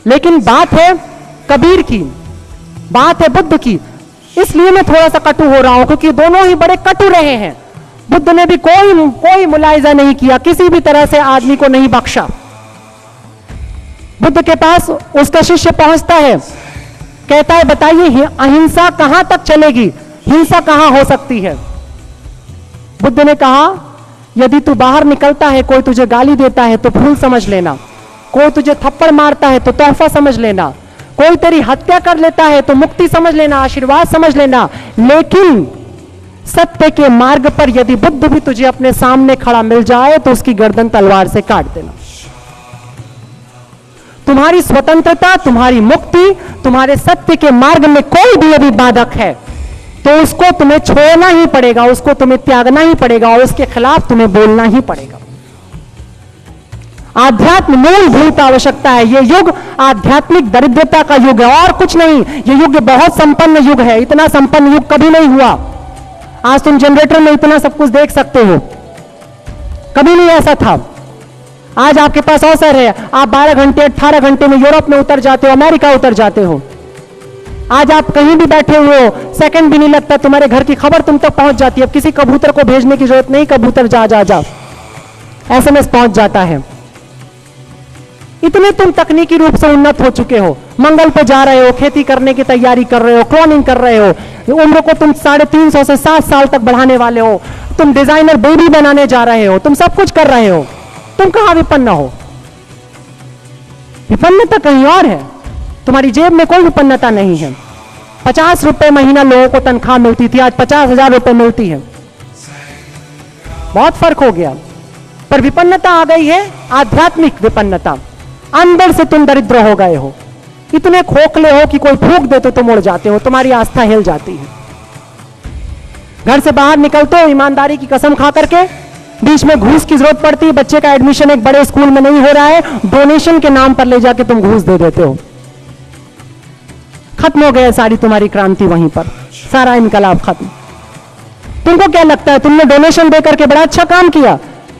लेकिन बात है कबीर की, बात है बुद्ध की, इसलिए मैं थोड़ा सा कटु हो रहा हूं क्योंकि दोनों ही बड़े कटु रहे हैं। बुद्ध ने भी कोई मुलायजा नहीं किया, किसी भी तरह से आदमी को नहीं बख्शा। बुद्ध के पास उसका शिष्य पहुंचता है, कहता है बताइए अहिंसा कहां तक चलेगी, हिंसा कहां हो सकती है। बुद्ध ने कहा यदि तू बाहर निकलता है, कोई तुझे गाली देता है तो फूल समझ लेना, कोई तुझे थप्पड़ मारता है तो तोहफा समझ लेना, कोई तेरी हत्या कर लेता है तो मुक्ति समझ लेना, आशीर्वाद समझ लेना, लेकिन सत्य के मार्ग पर यदि बुद्ध भी तुझे अपने सामने खड़ा मिल जाए तो उसकी गर्दन तलवार से काट देना। तुम्हारी स्वतंत्रता, तुम्हारी मुक्ति, तुम्हारे सत्य के मार्ग में कोई भी यदि बाधक है तो उसको तुम्हें छोड़ना ही पड़ेगा, उसको तुम्हें त्यागना ही पड़ेगा और उसके खिलाफ तुम्हें बोलना ही पड़ेगा। आध्यात्म मूलभूत आवश्यकता है। यह युग आध्यात्मिक दरिद्रता का युग है और कुछ नहीं। यह युग बहुत संपन्न युग है, इतना संपन्न युग कभी नहीं हुआ। आज तुम जनरेटर में इतना सब कुछ देख सकते हो, कभी नहीं ऐसा था। आज आपके पास अवसर है, आप 12 घंटे 18 घंटे में यूरोप में उतर जाते हो, अमेरिका उतर जाते हो। आज आप कहीं भी बैठे हुए हो, सेकंड भी नहीं लगता, तुम्हारे घर की खबर तुम तक पहुंच जाती है। अब किसी कबूतर को भेजने की जरूरत नहीं, कबूतर जा जा जा SMS पहुंच जाता है। इतने तुम तकनीकी रूप से उन्नत हो चुके हो। मंगल पे जा रहे हो, खेती करने की तैयारी कर रहे हो, क्लोनिंग कर रहे हो, उम्र को तुम 350 से 7 साल तक बढ़ाने वाले हो, तुम डिजाइनर बेबी बनाने जा रहे हो, तुम सब कुछ कर रहे हो। तुम कहां विपन्न हो? विपन्नता कहीं और है, तुम्हारी जेब में कोई विपन्नता नहीं है। 50 रुपए महीना लोगों को तनख्वाह मिलती थी, आज 50,000 रुपए मिलती है। बहुत फर्क हो गया। पर विपन्नता आ गई है, आध्यात्मिक विपन्नता। अंदर से तुम दरिद्र हो गए हो, इतने खोखले हो कि कोई फूंक दे तो तुम उड़ जाते हो, तुम्हारी आस्था हिल जाती है। घर से बाहर निकलते हो ईमानदारी की कसम खा करके, बीच में घूस की जरूरत पड़ती है, बच्चे का एडमिशन एक बड़े स्कूल में नहीं हो रहा है, डोनेशन के नाम पर ले जाके तुम घूस दे देते हो। खत्म हो गया सारी तुम्हारी क्रांति, वहीं पर सारा इनकलाब खत्म। तुमको क्या लगता है तुमने डोनेशन देकर के बड़ा अच्छा काम किया?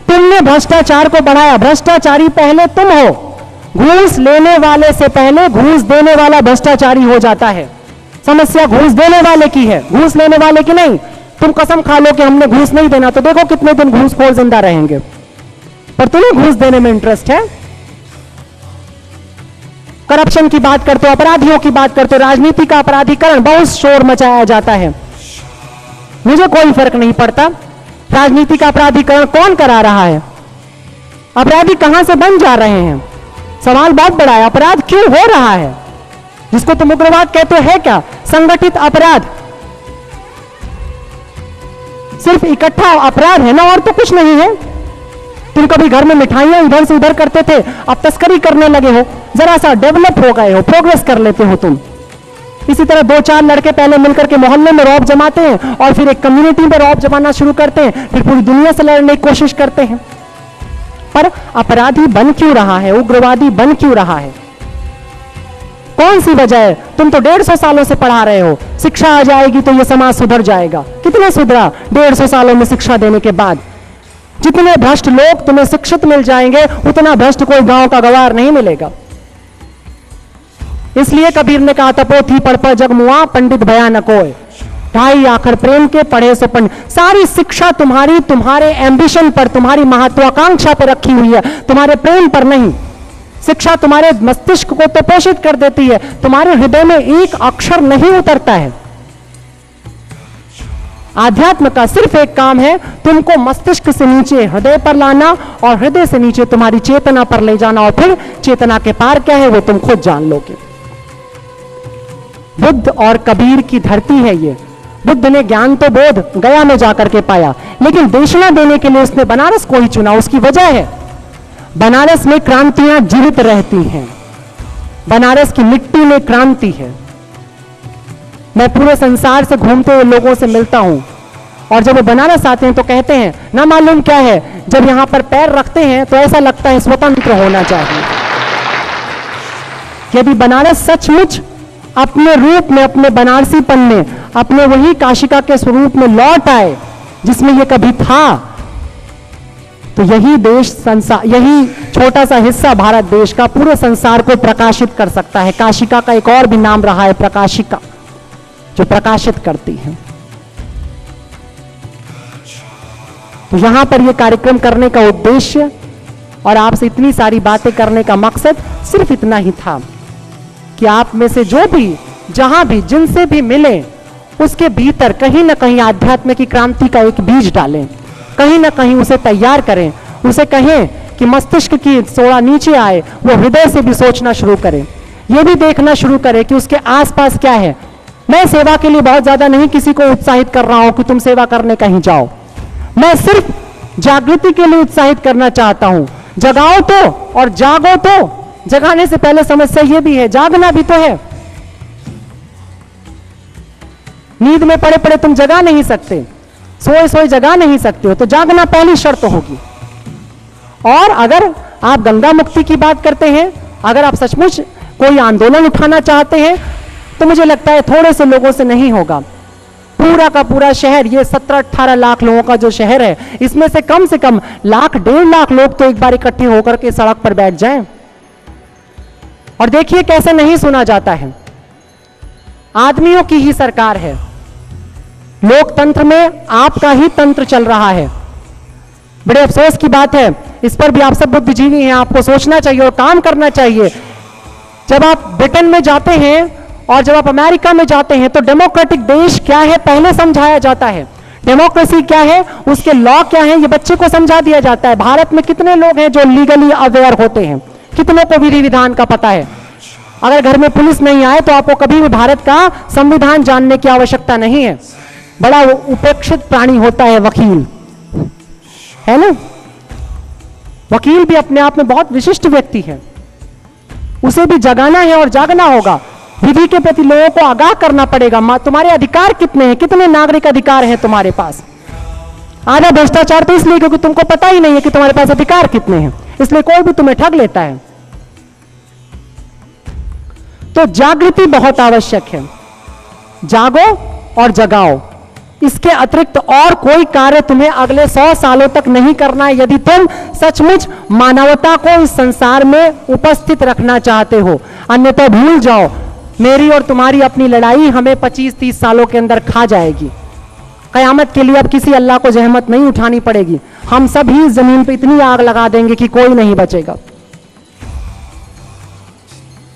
तुमने भ्रष्टाचार को बढ़ाया। भ्रष्टाचारी पहले तुम हो। घूस लेने वाले से पहले घूस देने वाला भ्रष्टाचारी हो जाता है। समस्या घूस देने वाले की है, घूस लेने वाले की नहीं। तुम कसम खा लो कि हमने घूस नहीं देना, तो देखो कितने दिन घूसखोर जिंदा रहेंगे। पर तुम्हें घूस देने में इंटरेस्ट है। करप्शन की बात करते हो, अपराधियों की बात करते हो, राजनीति का अपराधीकरण बहुत शोर मचाया जाता है। मुझे कोई फर्क नहीं पड़ता राजनीति का अपराधीकरण कौन करा रहा है, अपराधी कहां से बन जा रहे हैं। सवाल बहुत बड़ा है, अपराध क्यों हो रहा है? जिसको तुम उग्रवाद कहते हैं क्या? संगठित अपराध, सिर्फ इकट्ठा अपराध है ना, और तो कुछ नहीं है। तुम कभी घर में मिठाइयां इधर से उधर करते थे, अब तस्करी करने लगे हो, जरा सा डेवलप हो गए हो, प्रोग्रेस कर लेते हो तुम। इसी तरह 2-4 लड़के पहले मिलकर के मोहल्ले में रौब जमाते हैं और फिर एक कम्युनिटी में रौब जमाना शुरू करते हैं, फिर पूरी दुनिया से लड़ने की कोशिश करते हैं। पर अपराधी बन क्यों रहा है, उग्रवादी बन क्यों रहा है? कौन सी वजह है? तुम तो 150 सालों से पढ़ा रहे हो, शिक्षा आ जाएगी तो यह समाज सुधर जाएगा। कितना सुधरा 150 सालों में शिक्षा देने के बाद? जितने भ्रष्ट लोग तुम्हें शिक्षित मिल जाएंगे, उतना भ्रष्ट कोई गांव का गवार नहीं मिलेगा। इसलिए कबीर ने कहा, तपोथी पढ़ पर जग मुआ, पंडित भया न कोय, ढाई आखर प्रेम के पढ़े सो पंडित। सारी शिक्षा तुम्हारी तुम्हारे एम्बिशन पर, तुम्हारी महत्वाकांक्षा पर रखी हुई है, तुम्हारे प्रेम पर नहीं। शिक्षा तुम्हारे मस्तिष्क को तो पोषित कर देती है, तुम्हारे हृदय में एक अक्षर नहीं उतरता है। आध्यात्म का सिर्फ एक काम है, तुमको मस्तिष्क से नीचे हृदय पर लाना और हृदय से नीचे तुम्हारी चेतना पर ले जाना, और फिर चेतना के पार क्या है वो तुम खुद जान लोगे। बुद्ध और कबीर की धरती है ये। बुद्ध ने ज्ञान तो बोध गया में जाकर के पाया, लेकिन देशना देने के लिए उसने बनारस को ही चुना। उसकी वजह है, बनारस में क्रांतियां जीवित रहती हैं, बनारस की मिट्टी में क्रांति है। मैं पूरे संसार से घूमते हुए लोगों से मिलता हूं, और जब वो बनारस आते हैं तो कहते हैं ना मालूम क्या है, जब यहां पर पैर रखते हैं तो ऐसा लगता है स्वतंत्र होना चाहिए। यदि बनारस सचमुच अपने रूप में, अपने बनारसीपन में, अपने वही काशिका के स्वरूप में लौट आए जिसमें ये कभी था, तो यही देश संसार, यही छोटा सा हिस्सा भारत देश का पूरे संसार को प्रकाशित कर सकता है। काशिका का एक और भी नाम रहा है प्रकाशिका, जो प्रकाशित करती है। तो यहां पर यह कार्यक्रम करने का उद्देश्य और आपसे इतनी सारी बातें करने का मकसद सिर्फ इतना ही था कि आप में से जो भी, जहां भी, जिनसे भी मिले, उसके भीतर कहीं ना कहीं आध्यात्म की क्रांति का एक बीज डालें, कहीं ना कहीं उसे तैयार करें, उसे कहें कि मस्तिष्क की सोड़ा नीचे आए, वो हृदय से भी सोचना शुरू करे, ये भी देखना शुरू करे कि उसके आसपास क्या है। मैं सेवा के लिए बहुत ज्यादा नहीं किसी को उत्साहित कर रहा हूं कि तुम सेवा करने कहीं जाओ, मैं सिर्फ जागृति के लिए उत्साहित करना चाहता हूं। जगाओ तो और जागो तो। जगाने से पहले समस्या यह भी है, जागना भी तो है। नींद में पड़े पड़े तुम जगा नहीं सकते, सोए सोए जगा नहीं सकते हो, तो जागना पहली शर्त होगी। और अगर आप गंगा मुक्ति की बात करते हैं, अगर आप सचमुच कोई आंदोलन उठाना चाहते हैं, तो मुझे लगता है थोड़े से लोगों से नहीं होगा। पूरा का पूरा शहर, ये 17-18 लाख लोगों का जो शहर है, इसमें से कम 1-1.5 लाख लोग तो एक बार इकट्ठे होकर के सड़क पर बैठ जाएं। और देखिए कैसे नहीं सुना जाता है। आदमियों की ही सरकार है, लोकतंत्र में आपका ही तंत्र चल रहा है। बड़े अफसोस की बात है, इस पर भी आप सब बुद्धिजीवी हैं, आपको सोचना चाहिए और काम करना चाहिए। जब आप ब्रिटेन में जाते हैं और जब आप अमेरिका में जाते हैं, तो डेमोक्रेटिक देश क्या है पहले समझाया जाता है। डेमोक्रेसी क्या है, उसके लॉ क्या है, ये बच्चे को समझा दिया जाता है। भारत में कितने लोग हैं जो लीगली अवेयर होते हैं, कितनों को विधि विधान का पता है। अगर घर में पुलिस नहीं आए तो आपको कभी भी भारत का संविधान जानने की आवश्यकता नहीं है। बड़ा उपेक्षित प्राणी होता है वकील, है ना। वकील भी अपने आप में बहुत विशिष्ट व्यक्ति है, उसे भी जगाना है और जागना होगा। विधि के प्रति लोगों को आगाह करना पड़ेगा। तुम्हारे अधिकार कितने हैं, कितने नागरिक अधिकार हैं तुम्हारे पास। आधा भ्रष्टाचार तो इसलिए क्योंकि तुमको पता ही नहीं है कि तुम्हारे पास अधिकार कितने हैं, इसलिए कोई भी तुम्हें ठग लेता है। तो जागृति बहुत आवश्यक है। जागो और जगाओ, इसके अतिरिक्त और कोई कार्य तुम्हें अगले 100 सालों तक नहीं करना है। यदि तुम सचमुच मानवता को इस संसार में उपस्थित रखना चाहते हो, अन्यथा भूल जाओ, मेरी और तुम्हारी अपनी लड़ाई हमें 25-30 सालों के अंदर खा जाएगी। कयामत के लिए अब किसी अल्लाह को जहमत नहीं उठानी पड़ेगी, हम सब ही जमीन पे इतनी आग लगा देंगे कि कोई नहीं बचेगा।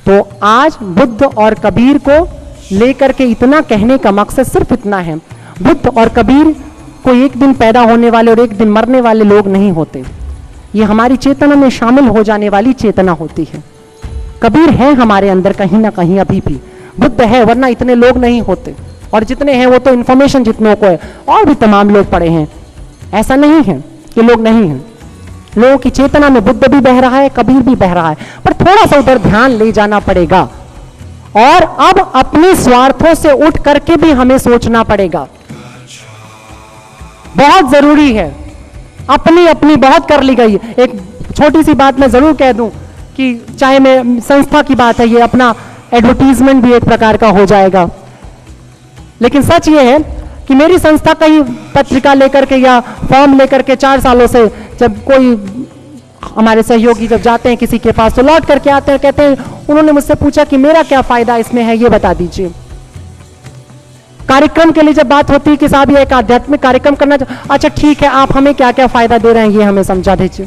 तो आज बुद्ध और कबीर को लेकर के इतना कहने का मकसद सिर्फ इतना है, बुद्ध और कबीर को एक दिन पैदा होने वाले और एक दिन मरने वाले लोग नहीं होते। ये हमारी चेतना में शामिल हो जाने वाली चेतना होती है। कबीर है हमारे अंदर कहीं ना कहीं अभी भी, बुद्ध है, वरना इतने लोग नहीं होते। और जितने हैं वो तो इंफॉर्मेशन जितनों को है, और भी तमाम लोग पड़े हैं। ऐसा नहीं है कि लोग नहीं हैं, लोगों की चेतना में बुद्ध भी बह रहा है, कबीर भी बह रहा है, पर थोड़ा सा उधर ध्यान ले जाना पड़ेगा। और अब अपने स्वार्थों से उठ करके भी हमें सोचना पड़ेगा, बहुत जरूरी है। अपनी अपनी बहुत कर ली गई। एक छोटी सी बात मैं जरूर कह दूं कि चाहे मैं संस्था की बात है, ये अपना एडवर्टीजमेंट भी एक प्रकार का हो जाएगा, लेकिन सच ये है कि मेरी संस्था का ही पत्रिका लेकर के या फॉर्म लेकर के 4 सालों से जब कोई हमारे सहयोगी जब जाते हैं किसी के पास, तो लौट करके आते हैं, कहते हैं उन्होंने मुझसे पूछा कि मेरा क्या फायदा इसमें है, ये बता दीजिए। कार्यक्रम के लिए जब बात होती है कि साहब ये एक आध्यात्मिक कार्यक्रम करना, अच्छा ठीक है, आप हमें क्या क्या फायदा दे रहे हैं ये हमें समझा दीजिए।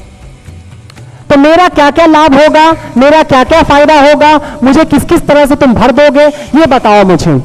तो मेरा क्या क्या लाभ होगा, मेरा क्या क्या फायदा होगा, मुझे किस किस तरह से तुम भर दोगे, ये बताओ मुझे।